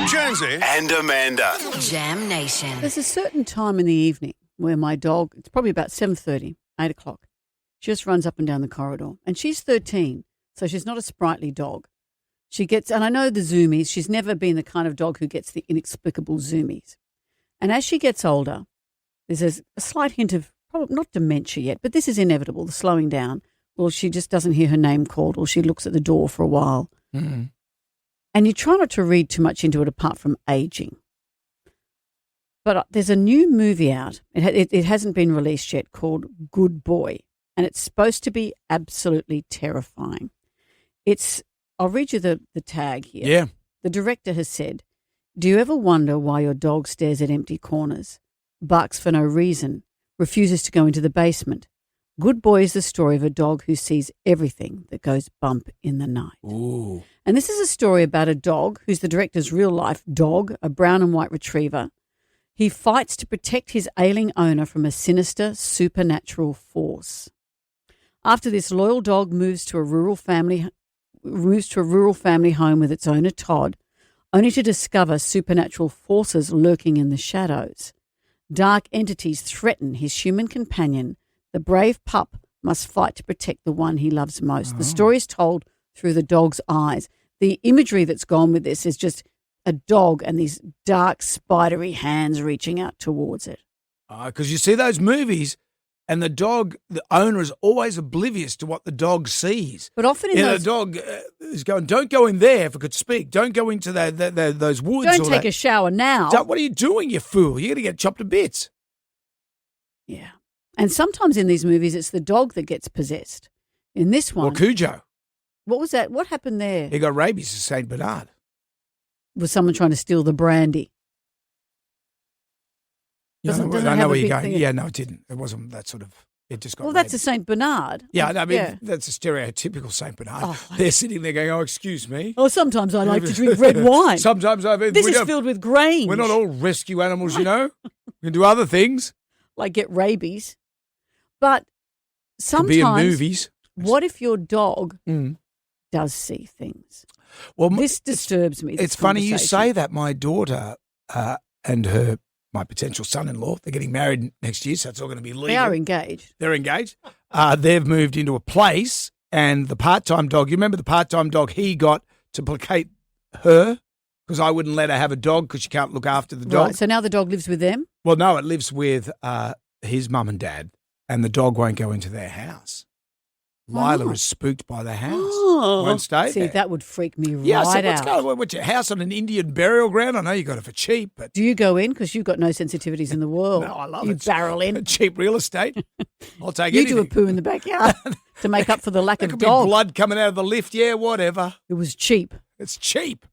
Jonesy and Amanda. Jam Nation. There's a certain time in the evening where my dog, it's probably about 7:30, 8 o'clock, she just runs up and down the corridor. And she's 13, so she's not a sprightly dog. She gets, and I know the zoomies, she's never been the kind of dog who gets the inexplicable zoomies. And as she gets older, there's a slight hint of, probably not dementia yet, but this is inevitable, the slowing down. Well, she just doesn't hear her name called, or she looks at the door for a while. Mm-hmm. And you try not to read too much into it apart from aging. But there's a new movie out. It hasn't been released yet, called Good Boy. And it's supposed to be absolutely terrifying. I'll read you the tag here. Yeah. The director has said, "Do you ever wonder why your dog stares at empty corners, barks for no reason, refuses to go into the basement? Good Boy is the story of a dog who sees everything that goes bump in the night." Ooh. And this is a story about a dog who's the director's real-life dog, a brown and white retriever. He fights to protect his ailing owner from a sinister supernatural force. After this, loyal dog moves to a rural family home with its owner, Todd, only to discover supernatural forces lurking in the shadows. Dark entities threaten his human companion. The brave pup must fight to protect the one he loves most. The story is told through the dog's eyes. The imagery that's gone with this is just a dog and these dark, spidery hands reaching out towards it. Because you see those movies and the owner is always oblivious to what the dog sees. But often in those... the dog is going, don't go in there if it could speak. Don't go into those woods. Don't take a shower now. What are you doing, you fool? You're going to get chopped to bits. Yeah. And sometimes in these movies, it's the dog that gets possessed. In this one... Or Cujo. What was that? What happened there? He got rabies to St. Bernard. Was someone trying to steal the brandy? Doesn't I know where you're going. thing? Yeah, no, it didn't. It wasn't that sort of... It just got Well, that's a rabies. St. Bernard. Yeah, I mean, that's a stereotypical St. Bernard. Oh, They're sitting there going, oh, excuse me. Oh, sometimes I like to drink red wine. Sometimes This is filled with grain. We're not all rescue animals, you know. We can do other things. Like get rabies. But Could sometimes... be in movies. What if your dog Mm. does see things? Well, This disturbs me. It's funny you say that. My daughter and my potential son-in-law, they're getting married next year, so it's all going to be legal. They are engaged. They're engaged. They've moved into a place, and the part-time dog, you remember the part-time dog, he got to placate her because I wouldn't let her have a dog because she can't look after the dog. Right, so now the dog lives with them? Well, no, it lives with his mum and dad, and the dog won't go into their house. Lila is spooked by the house. Won't stay See, there. that would freak me Yeah, right so what's out. going on? What's your house on an Indian burial ground? I know you got it for cheap, but Do you go in? Because you've got no sensitivities in the world. no, I love you it. barrel in. Cheap real estate. I'll take You anything. do a poo in the backyard to make up for the lack There of could be dog. blood coming out of the lift. Yeah, whatever. It was cheap. It's cheap.